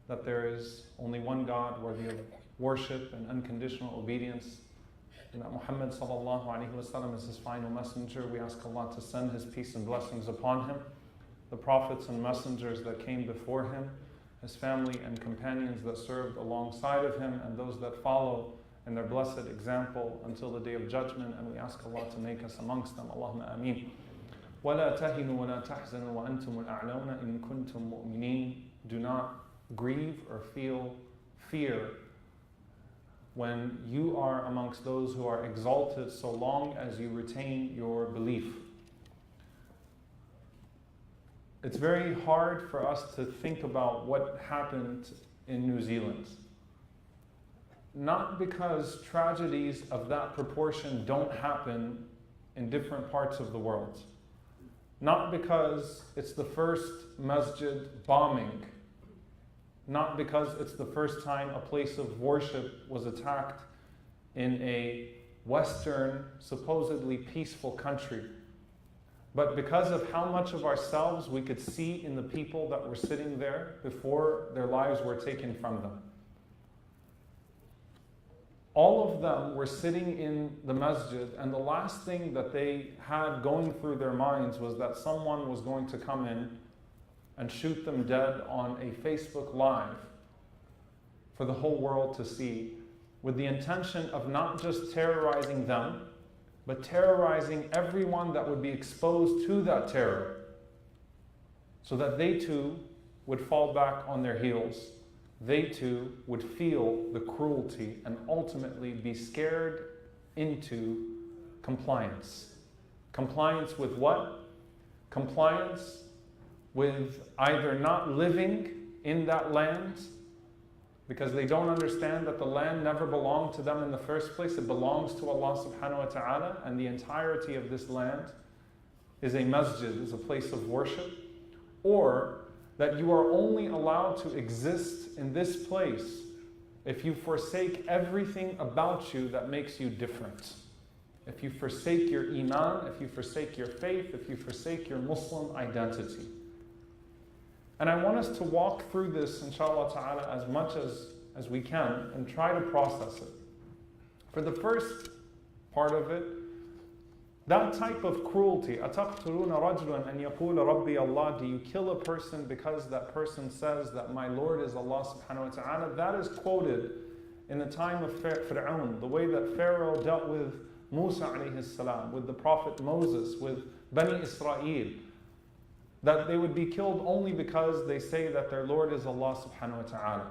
that there is only one God worthy of worship and unconditional obedience, and that Muhammad sallallahu alaihi wasallam is his final messenger. We ask Allah to send his peace and blessings upon him, the prophets and messengers that came before him, his family and companions that served alongside of him, and those that follow in their blessed example until the day of judgment. And we ask Allah to make us amongst them. Allahumma ameen. وَلَا تَهِنُوا وَلَا تَحْزَنُوا وَأَنْتُمُ الْأَعْلَوْنَ إِن كُنتُم مُؤْمِنِينَ. Do not grieve or feel fear when you are amongst those who are exalted, so long as you retain your belief. It's very hard for us to think about what happened in New Zealand. Not because tragedies of that proportion don't happen in different parts of the world. Not because it's the first masjid bombing. Not because it's the first time a place of worship was attacked in a Western, supposedly peaceful country. But because of how much of ourselves we could see in the people that were sitting there before their lives were taken from them. All of them were sitting in the masjid, and the last thing that they had going through their minds was that someone was going to come in and shoot them dead on a Facebook Live for the whole world to see, with the intention of not just terrorizing them, but terrorizing everyone that would be exposed to that terror, so that they too would fall back on their heels. They too would feel the cruelty and ultimately be scared into compliance. Compliance with what? Compliance with either not living in that land, because they don't understand that the land never belonged to them in the first place. It belongs to Allah subhanahu wa ta'ala, and the entirety of this land is a masjid, is a place of worship. Or that you are only allowed to exist in this place if you forsake everything about you that makes you different. If you forsake your Iman, if you forsake your faith, if you forsake your Muslim identity. And I want us to walk through this, inshallah ta'ala, as much as we can and try to process it. For the first part of it, that type of cruelty, أَتَقْتُلُونَ رَجُلًا أَنْ يَقُولَ رَبِّي اللَّهِ, do you kill a person because that person says that my Lord is Allah subhanahu wa ta'ala? That is quoted in the time of Fir'aun, the way that Pharaoh dealt with Musa alayhi salam, with the Prophet Moses, with Bani Israel, that they would be killed only because they say that their Lord is Allah subhanahu wa ta'ala.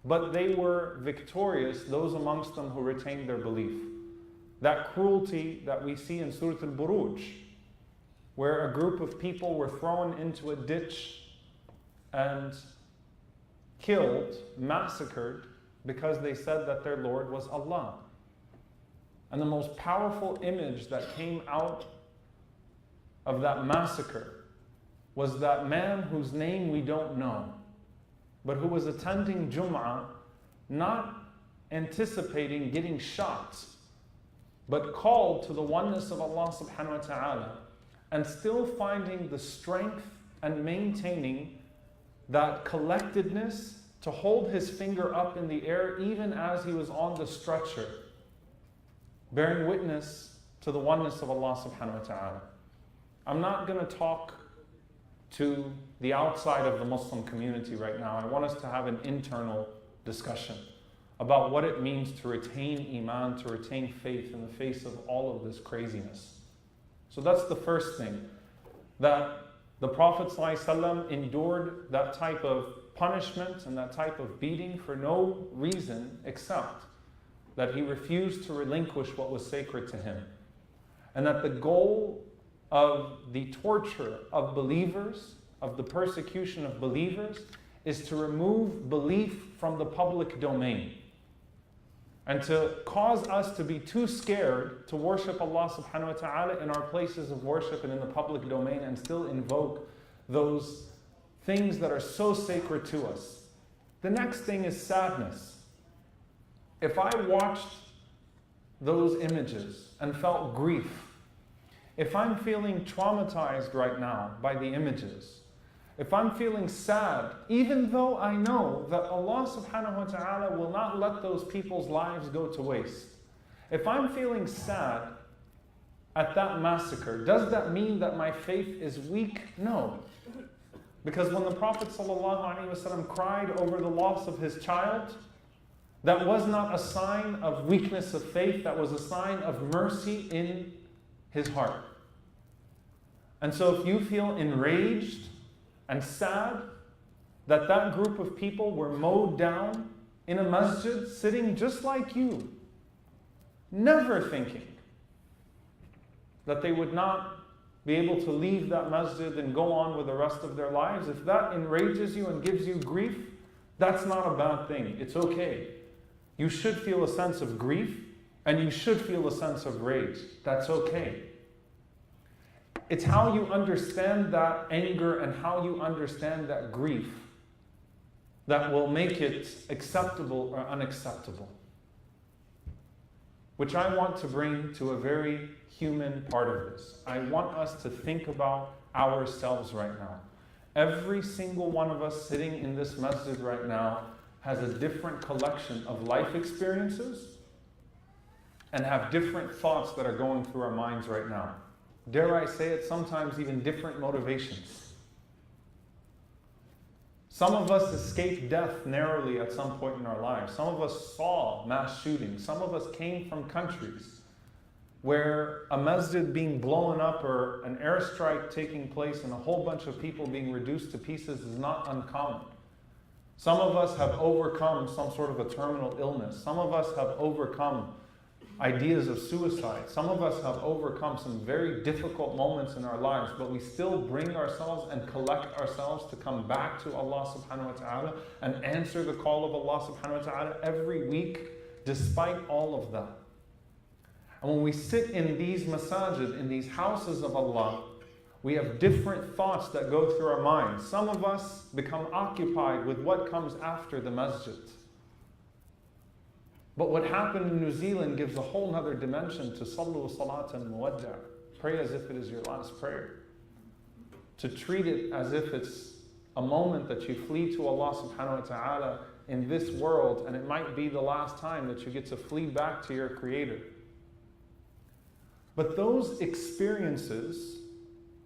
But they were victorious, those amongst them who retained their belief. That cruelty that we see in Surah Al-Buruj, where a group of people were thrown into a ditch and killed, massacred, because they said that their Lord was Allah. And the most powerful image that came out of that massacre was that man whose name we don't know, but who was attending Jum'ah, not anticipating getting shot, but called to the oneness of Allah subhanahu wa ta'ala, and still finding the strength and maintaining that collectedness to hold his finger up in the air even as he was on the stretcher, bearing witness to the oneness of Allah subhanahu wa ta'ala. I'm not going to talk to the outside of the Muslim community right now. I want us to have an internal discussion about what it means to retain Iman, to retain faith in the face of all of this craziness. So that's the first thing, that the Prophet ﷺ endured that type of punishment and that type of beating for no reason except that he refused to relinquish what was sacred to him. And that the goal of the torture of believers, of the persecution of believers, is to remove belief from the public domain, and to cause us to be too scared to worship Allah subhanahu wa ta'ala in our places of worship and in the public domain, and still invoke those things that are so sacred to us. The next thing is sadness. If I watched those images and felt grief, if I'm feeling traumatized right now by the images, if I'm feeling sad, even though I know that Allah subhanahu wa ta'ala will not let those people's lives go to waste. If I'm feeling sad at that massacre, does that mean that my faith is weak? No. Because when the Prophet ﷺ cried over the loss of his child, that was not a sign of weakness of faith, that was a sign of mercy in his heart. And so if you feel enraged and sad that that group of people were mowed down in a masjid, sitting just like you, never thinking that they would not be able to leave that masjid and go on with the rest of their lives, if that enrages you and gives you grief, that's not a bad thing. It's okay. You should feel a sense of grief and you should feel a sense of rage. That's okay. It's how you understand that anger and how you understand that grief that will make it acceptable or unacceptable. Which I want to bring to a very human part of this. I want us to think about ourselves right now. Every single one of us sitting in this masjid right now has a different collection of life experiences and have different thoughts that are going through our minds right now. Dare I say it, sometimes even different motivations. Some of us escaped death narrowly at some point in our lives. Some of us saw mass shootings. Some of us came from countries where a masjid being blown up or an airstrike taking place and a whole bunch of people being reduced to pieces is not uncommon. Some of us have overcome some sort of a terminal illness. Some of us have overcome ideas of suicide. Some of us have overcome some very difficult moments in our lives, but we still bring ourselves and collect ourselves to come back to Allah subhanahu wa ta'ala and answer the call of Allah subhanahu wa ta'ala every week despite all of that. And when we sit in these masajid, in these houses of Allah, we have different thoughts that go through our minds. Some of us become occupied with what comes after the masjid. But what happened in New Zealand gives a whole other dimension to sallu salatan muwadda'. Pray as if it is your last prayer. To treat it as if it's a moment that you flee to Allah subhanahu wa ta'ala in this world, and it might be the last time that you get to flee back to your Creator. But those experiences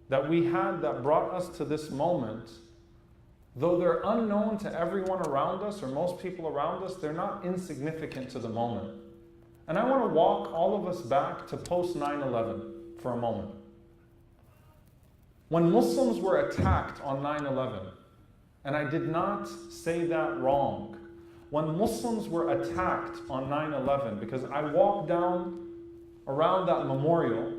that we had that brought us to this moment, though they're unknown to everyone around us or most people around us, they're not insignificant to the moment. And I want to walk all of us back to post 9/11 for a moment. When Muslims were attacked on 9/11, and I did not say that wrong, when Muslims were attacked on 9/11, because I walked down around that memorial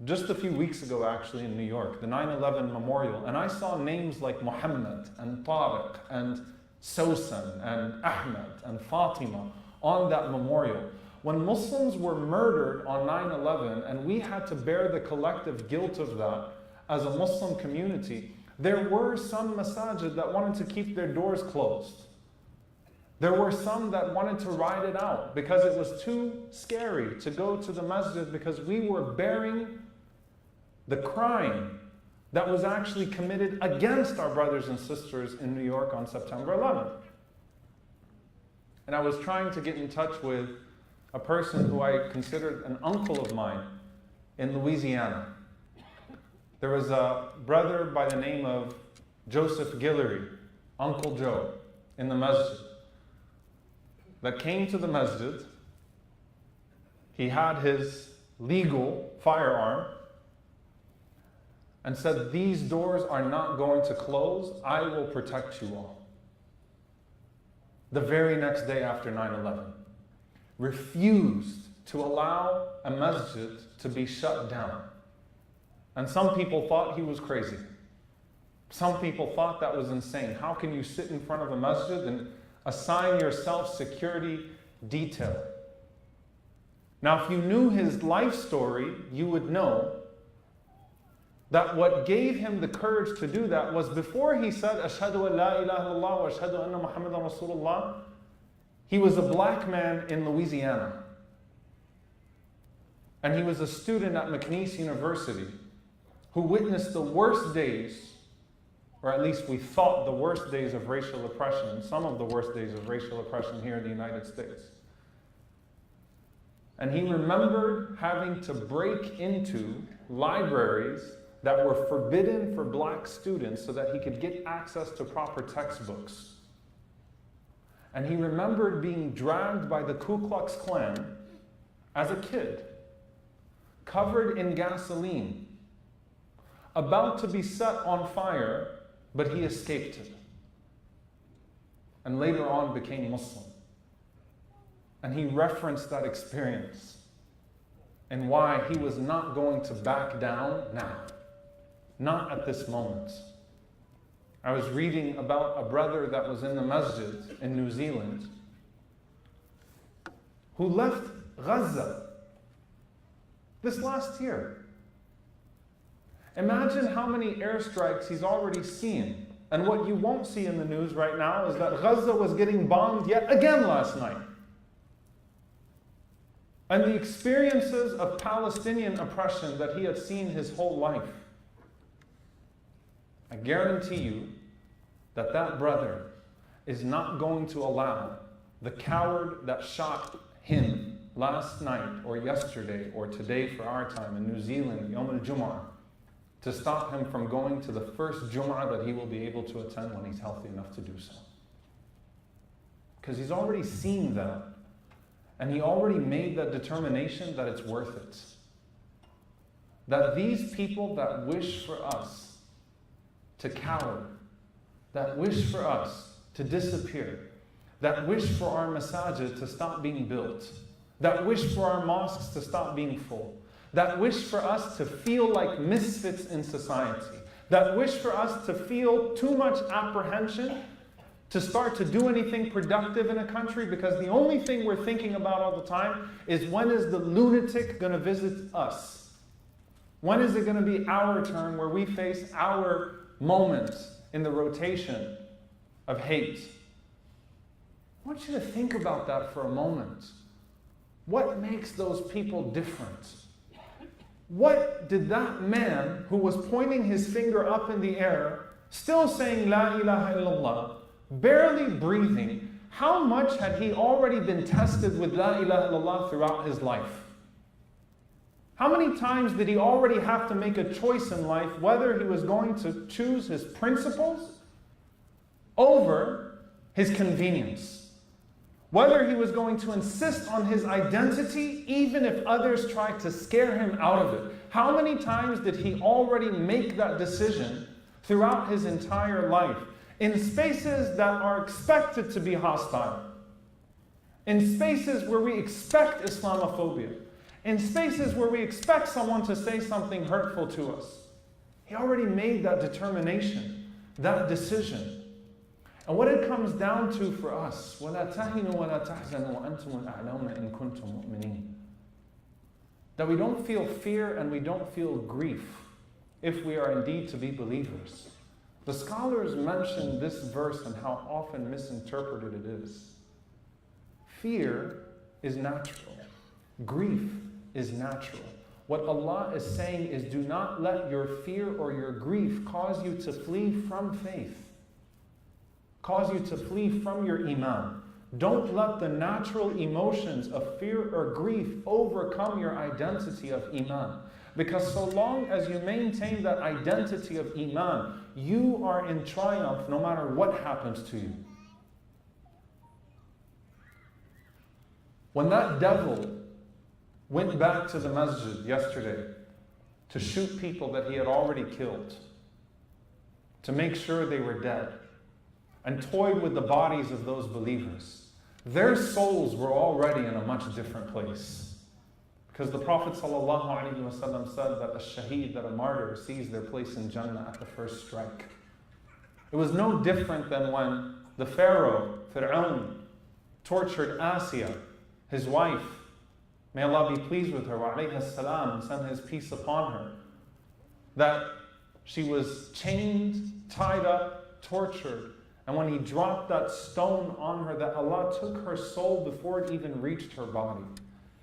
just a few weeks ago actually in New York, the 9/11 memorial, and I saw names like Muhammad and Tariq and Sosan and Ahmed and Fatima on that memorial. When Muslims were murdered on 9/11 and we had to bear the collective guilt of that as a Muslim community, there were some masajid that wanted to keep their doors closed. There were some that wanted to ride it out because it was too scary to go to the masjid because we were bearing the crime that was actually committed against our brothers and sisters in New York on September 11th. And I was trying to get in touch with a person who I considered an uncle of mine in Louisiana. There was a brother by the name of Joseph Guillory, Uncle Joe, in the masjid, that came to the masjid. He had his legal firearm and said, "These doors are not going to close. I will protect you all." The very next day after 9/11, refused to allow a masjid to be shut down. And some people thought he was crazy. Some people thought that was insane. How can you sit in front of a masjid and assign yourself security detail? Now, if you knew his life story, you would know that what gave him the courage to do that was before he said, "Ashhadu an la ilaha illallah wa ashhadu anna Muhammadan Rasulullah," he was a black man in Louisiana. And he was a student at McNeese University who witnessed the worst days or at least we thought the worst days of racial oppression, some of the worst days of racial oppression here in the United States. And he remembered having to break into libraries that were forbidden for black students so that he could get access to proper textbooks. And he remembered being dragged by the Ku Klux Klan as a kid, covered in gasoline, about to be set on fire, but he escaped it. And later on became Muslim. And he referenced that experience and why he was not going to back down now. Not at this moment. I was reading about a brother that was in the masjid in New Zealand who left Gaza this last year. Imagine how many airstrikes he's already seen. And what you won't see in the news right now is that Gaza was getting bombed yet again last night. And the experiences of Palestinian oppression that he had seen his whole life. I guarantee you that that brother is not going to allow the coward that shot him last night or yesterday or today for our time in New Zealand, Yom al-Jum'ah, to stop him from going to the first Jum'ah that he will be able to attend when he's healthy enough to do so. Because he's already seen that. And he already made that determination that it's worth it. That these people that wish for us to cower, that wish for us to disappear, that wish for our masajid to stop being built, that wish for our mosques to stop being full, that wish for us to feel like misfits in society, that wish for us to feel too much apprehension to start to do anything productive in a country, because the only thing we're thinking about all the time is when is the lunatic going to visit us? When is it going to be our turn where we face our moments in the rotation of hate? I want you to think about that for a moment. What makes those people different? What did that man who was pointing his finger up in the air, still saying La ilaha illallah, barely breathing, how much had he already been tested with La ilaha illallah throughout his life? How many times did he already have to make a choice in life whether he was going to choose his principles over his convenience? Whether he was going to insist on his identity even if others tried to scare him out of it? How many times did he already make that decision throughout his entire life? In spaces that are expected to be hostile. In spaces where we expect Islamophobia. In spaces where we expect someone to say something hurtful to us. He already made that determination, that decision. And what it comes down to for us, وَلَا تَهِنُوا وَلَا تَحْزَنُوا وَأَنْتُمُ الْأَعْلَوْنَ إِن كُنتُم مُؤْمِنِينَ. That we don't feel fear and we don't feel grief if we are indeed to be believers. The scholars mention this verse and how often misinterpreted it is. Fear is natural. Grief is natural. What Allah is saying is, do not let your fear or your grief cause you to flee from faith. Cause you to flee from your Iman. Don't let the natural emotions of fear or grief overcome your identity of Iman. Because so long as you maintain that identity of Iman, you are in triumph no matter what happens to you. When that devil went back to the masjid yesterday to shoot people that he had already killed, to make sure they were dead, and toyed with the bodies of those believers, their souls were already in a much different place. Because the Prophet ﷺ said that a shaheed, that a martyr, sees their place in Jannah at the first strike. It was no different than when the Pharaoh, Fir'aun, tortured Asiya, his wife. May Allah be pleased with her, وَعَلَيْهَا السَّلَامُ, and send His peace upon her. That she was chained, tied up, tortured. And when he dropped that stone on her, that Allah took her soul before it even reached her body.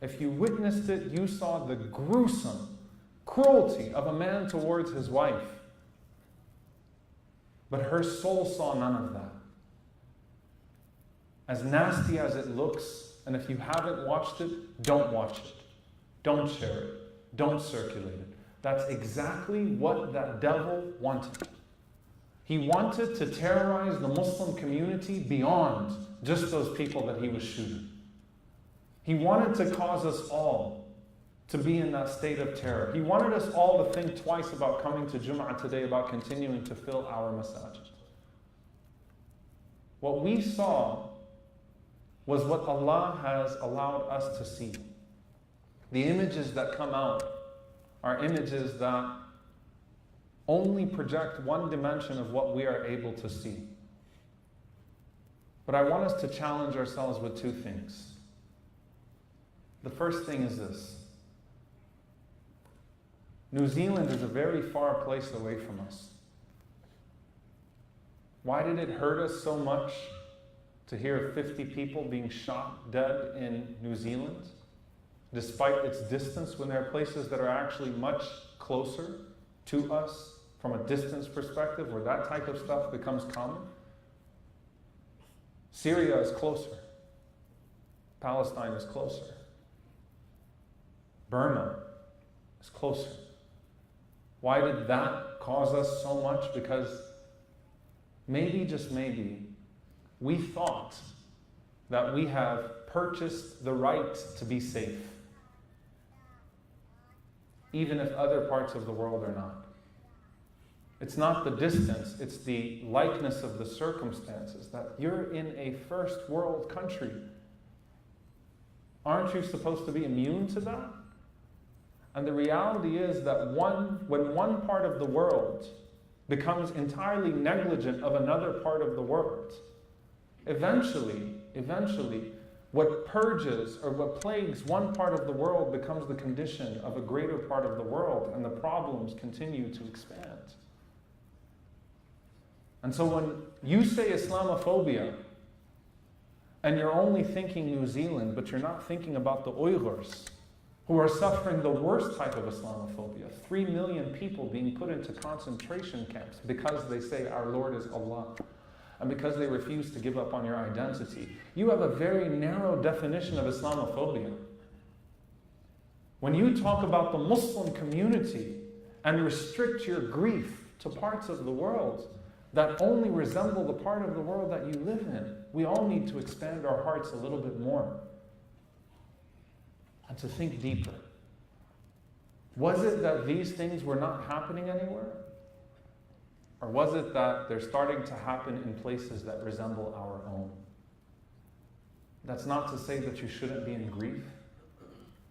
If you witnessed it, you saw the gruesome cruelty of a man towards his wife. But her soul saw none of that. As nasty as it looks, and if you haven't watched it, don't watch it. Don't share it. Don't circulate it. That's exactly what that devil wanted. He wanted to terrorize the Muslim community beyond just those people that he was shooting. He wanted to cause us all to be in that state of terror. He wanted us all to think twice about coming to Jum'ah today, about continuing to fill our masajid. What we saw was what Allah has allowed us to see. The images that come out are images that only project one dimension of what we are able to see. But I want us to challenge ourselves with two things. The first thing is this. New Zealand is a very far place away from us. Why did it hurt us so much to hear of 50 people being shot dead in New Zealand, despite its distance, when there are places that are actually much closer to us from a distance perspective, where that type of stuff becomes common? Syria is closer. Palestine is closer. Burma is closer. Why did that cause us so much? Because maybe, just maybe, we thought that we have purchased the right to be safe, even if other parts of the world are not. It's not the distance, it's the likeness of the circumstances, that you're in a first world country. Aren't you supposed to be immune to that? And the reality is that when one part of the world becomes entirely negligent of another part of the world, eventually, what purges or what plagues one part of the world becomes the condition of a greater part of the world, and the problems continue to expand. And so when you say Islamophobia, and you're only thinking New Zealand, but you're not thinking about the Uyghurs, who are suffering the worst type of Islamophobia, 3 million people being put into concentration camps because they say our Lord is Allah, and because they refuse to give up on your identity. You have a very narrow definition of Islamophobia. When you talk about the Muslim community and restrict your grief to parts of the world that only resemble the part of the world that you live in, we all need to expand our hearts a little bit more and to think deeper. Was it that these things were not happening anywhere? Or was it that they're starting to happen in places that resemble our own? That's not to say that you shouldn't be in grief.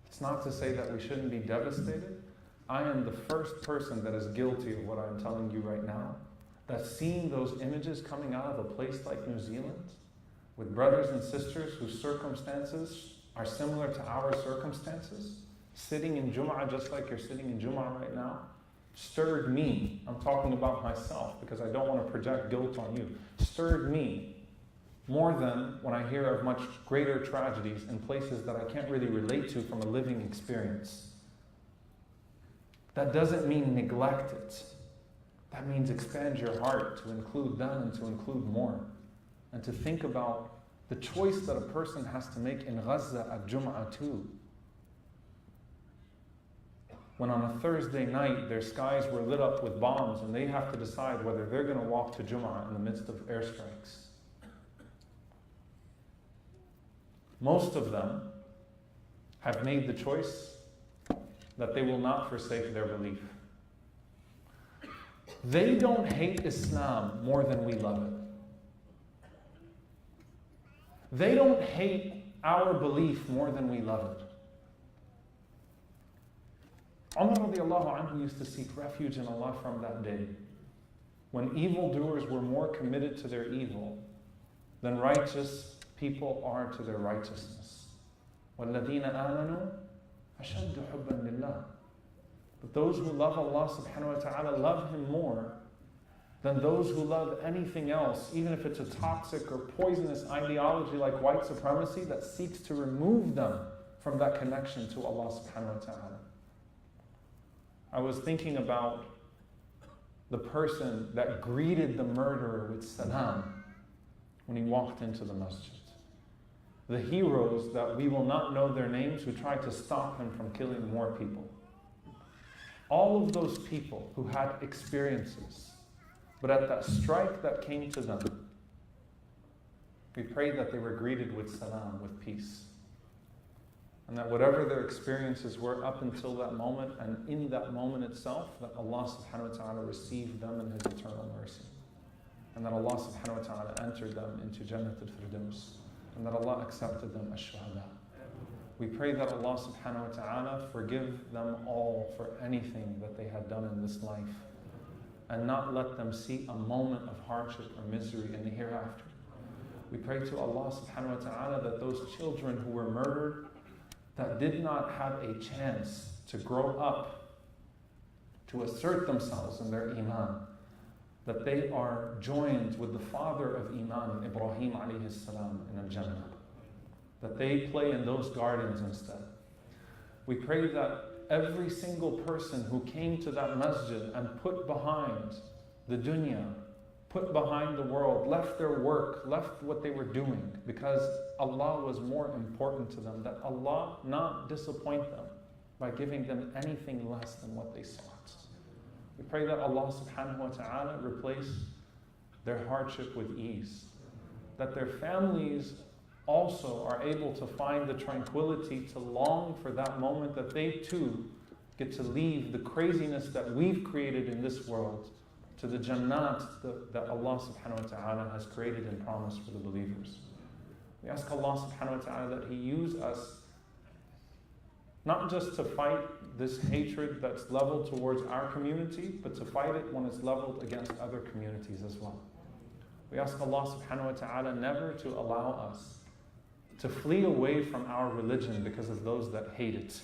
It's not to say that we shouldn't be devastated. I am the first person that is guilty of what I'm telling you right now. That seeing those images coming out of a place like New Zealand, with brothers and sisters whose circumstances are similar to our circumstances, sitting in Jum'ah just like you're sitting in Jum'ah right now, stirred me. I'm talking about myself because I don't want to project guilt on you. Stirred me more than when I hear of much greater tragedies in places that I can't really relate to from a living experience. That doesn't mean neglect it. That means expand your heart to include them and to include more. And to think about the choice that a person has to make in Gaza at Jum'ah too. When on a Thursday night their skies were lit up with bombs and they have to decide whether they're going to walk to Jum'ah in the midst of airstrikes. Most of them have made the choice that they will not forsake their belief. They don't hate Islam more than we love it. They don't hate our belief more than we love it. Umar radiallahu anhu used to seek refuge in Allah from that day, when evildoers were more committed to their evil than righteous people are to their righteousness. وَالَّذِينَ آمَنُوا أَشَدُّ حُبًّا لِلَّهِ. But those who love Allah subhanahu wa ta'ala love Him more than those who love anything else, even if it's a toxic or poisonous ideology like white supremacy that seeks to remove them from that connection to Allah subhanahu wa ta'ala. I was thinking about the person that greeted the murderer with salam when he walked into the masjid. The heroes that we will not know their names who tried to stop him from killing more people. All of those people who had experiences, but at that strike that came to them, we pray that they were greeted with salam, with peace. And that whatever their experiences were up until that moment, and in that moment itself, that Allah subhanahu wa ta'ala received them in His eternal mercy. And that Allah subhanahu wa ta'ala entered them into Jannat al-Firdaus. And that Allah accepted them as shuhada. We pray that Allah subhanahu wa ta'ala forgive them all for anything that they had done in this life, and not let them see a moment of hardship or misery in the hereafter. We pray to Allah subhanahu wa ta'ala that those children who were murdered, that did not have a chance to grow up, to assert themselves in their Iman, that they are joined with the father of Iman, Ibrahim alayhi salam, in Al-Jannah. That they play in those gardens instead. We pray that every single person who came to that masjid and put behind the dunya, put behind the world, left their work, left what they were doing, because Allah was more important to them, that Allah not disappoint them by giving them anything less than what they sought. We pray that Allah subhanahu wa ta'ala replace their hardship with ease, that their families also are able to find the tranquility to long for that moment that they too get to leave the craziness that we've created in this world to the jannat that Allah subhanahu wa ta'ala has created and promised for the believers. We ask Allah subhanahu wa ta'ala that He use us not just to fight this hatred that's leveled towards our community, but to fight it when it's leveled against other communities as well. We ask Allah subhanahu wa ta'ala never to allow us to flee away from our religion because of those that hate it.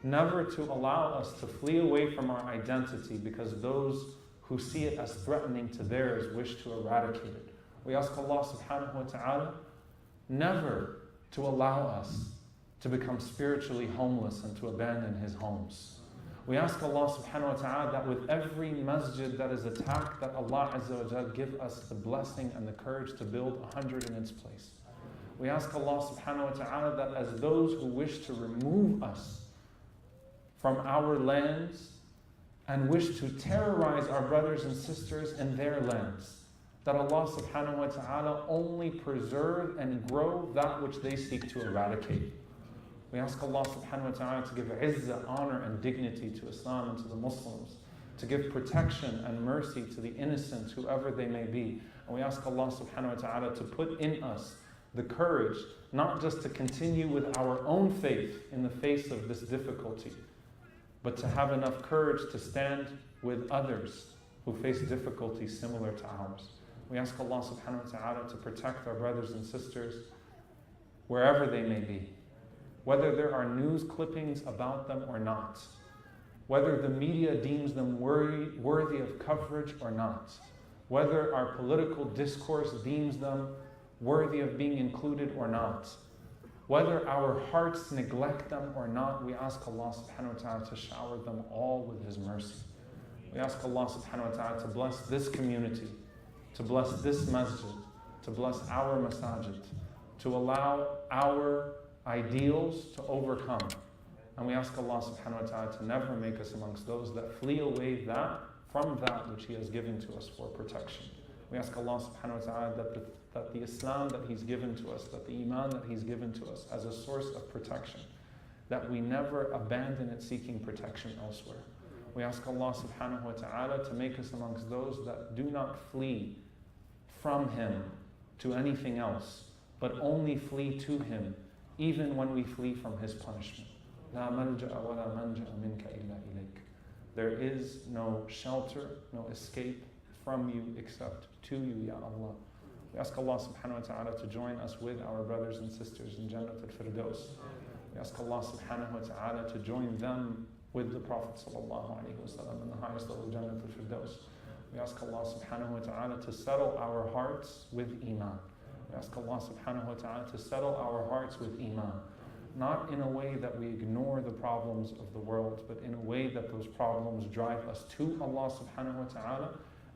Never to allow us to flee away from our identity because those who see it as threatening to theirs wish to eradicate it. We ask Allah subhanahu wa ta'ala never to allow us to become spiritually homeless and to abandon His homes. We ask Allah subhanahu wa ta'ala that with every masjid that is attacked, that Allah Azza wa Jal give us the blessing and the courage to build 100 in its place. We ask Allah subhanahu wa ta'ala that as those who wish to remove us from our lands and wish to terrorize our brothers and sisters in their lands, that Allah subhanahu wa ta'ala only preserve and grow that which they seek to eradicate. We ask Allah subhanahu wa ta'ala to give izzah, honor and dignity to Islam and to the Muslims, to give protection and mercy to the innocent, whoever they may be. And we ask Allah subhanahu wa ta'ala to put in us the courage, not just to continue with our own faith in the face of this difficulty, but to have enough courage to stand with others who face difficulties similar to ours. We ask Allah subhanahu wa ta'ala to protect our brothers and sisters wherever they may be, whether there are news clippings about them or not, whether the media deems them worthy of coverage or not, whether our political discourse deems them worthy of being included or not, whether our hearts neglect them or not. We ask Allah subhanahu wa ta'ala to shower them all with His mercy. We ask Allah subhanahu wa ta'ala to bless this community, to bless this masjid, to bless our masajid, to allow our ideals to overcome. And we ask Allah subhanahu wa ta'ala to never make us amongst those that flee away from that which He has given to us for protection. We ask Allah subhanahu wa ta'ala that the Islam that He's given to us, that the Iman that He's given to us as a source of protection, that we never abandon it seeking protection elsewhere. We ask Allah subhanahu wa ta'ala to make us amongst those that do not flee from Him to anything else, but only flee to Him, even when we flee from His punishment. لا ملجأ ولا منجأ منك إلا إليك. There is no shelter, no escape from You except to You, Ya Allah. We ask Allah subhanahu wa ta'ala to join us with our brothers and sisters in Jannat al-Firdaus. We ask Allah subhanahu wa ta'ala to join them with the Prophet sallallahu alaihi wasallam in the highest level of Jannat al-Firdaus. We ask Allah subhanahu wa ta'ala to settle our hearts with Iman. We ask Allah subhanahu wa ta'ala to settle our hearts with Iman. not in a way that we ignore the problems of the world, but in a way that those problems drive us to Allah subhanahu wa ta'ala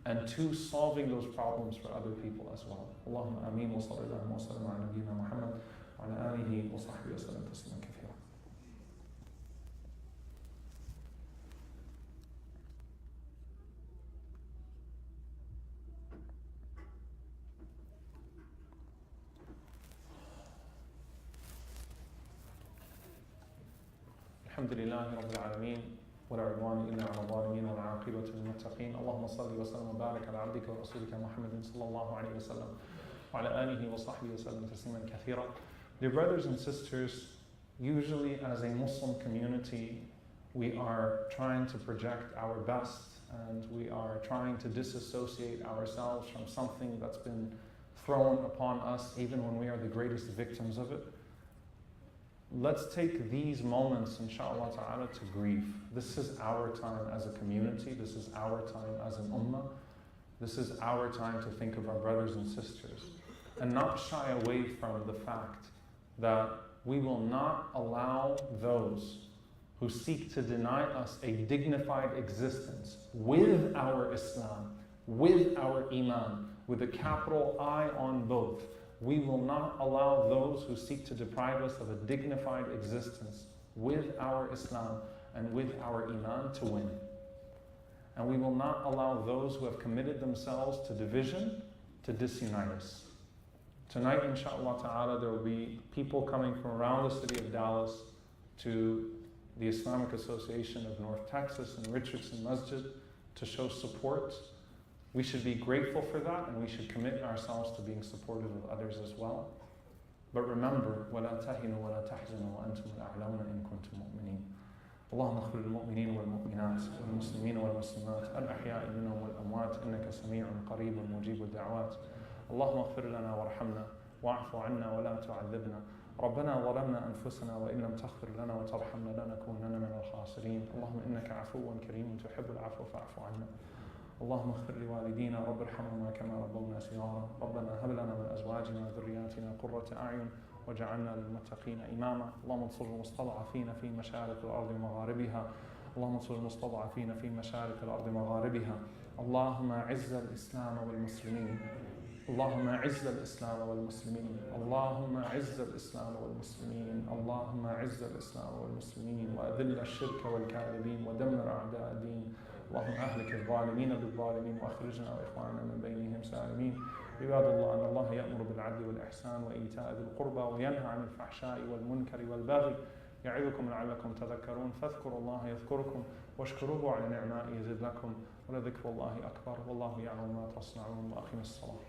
and to solving those problems for other people as well. Allahumma ameen wa sallallahu wa sallam ala nabiyyina Muhammad wa ala alihi wa sahbihi wa sallam tasliman kathira. الحمد لله رب العالمين ولا عدوان إلا على الظالمين والعاقبة للمتقين اللهم صل وسلم وبارك على عبدك ورسولك محمد صلى الله عليه وسلم وعلى آله وصحبه وسلم تسليما كثيرا. Dear brothers and sisters, usually as a Muslim community, we are trying to project our best and we are trying to disassociate ourselves from something that's been thrown upon us even when we are the greatest victims of it. Let's take these moments, inshallah ta'ala, to grieve. This is our time as a community. This is our time as an ummah. This is our time to think of our brothers and sisters and not shy away from the fact that we will not allow those who seek to deny us a dignified existence with our Islam, with our Iman, with a capital I on both. We will not allow those who seek to deprive us of a dignified existence with our Islam and with our Iman to win. And we will not allow those who have committed themselves to division to disunite us. Tonight, inshallah ta'ala, there will be people coming from around the city of Dallas to the Islamic Association of North Texas and Richardson Masjid to show support. We should be grateful for that and we should commit ourselves to being supportive of others as well. But remember, وَلَا تَهِنُوا وَلَا تَحْزَنُوا وَأَنْتُمُ الْأَعْلَوْنَ إِن كُنتُم مُؤْمِنِينَ. اللهم اغفر للمؤمنين والمؤمنات والمسلمين والمسلمات الأحياء منهم والأموات إنك سميع قريب مجيب الدعوات. اللهم اغفر لنا وارحمنا واعف عنا ولا تعذبنا. ربنا ظلمنا أنفسنا وإن لم تغفر لنا وترحمنا لنكونن من الخاسرين. اللهم إنك عفو كريم تحب العفو فاعف عنا. اللهم اغفر لوالدينا رب ارحمهما كما ربونا صغارا. ربنا هب لنا من أزواجنا وذرياتنا قرة أعين وجعلنا للمتقين إماما. اللهم انصر المستضعفين في مشارق الأرض ومغاربها. اللهم انصر المستضعفين في مشارق الأرض ومغاربها. اللهم أعز الإسلام والمسلمين. اللهم أعز الإسلام والمسلمين. اللهم أعز الإسلام والمسلمين. اللهم أعز الإسلام والمسلمين وأذل الشرك والكاذبين ودمر أعداء الدين. اللهم أهلك الظالمين بالظالمين وأخرجنا وإخواننا من بينهم سالمين. عباد الله أن الله يأمر بالعدل والإحسان وإيتاء ذي القربى وينهى عن الفحشاء والمنكر والبغي يعظكم لعلكم تذكرون فاذكروا الله يذكركم واشكروه على نعمائه يزد لكم ولذكر الله أكبر والله يعلم ما تصنعون وأقم الصلاة.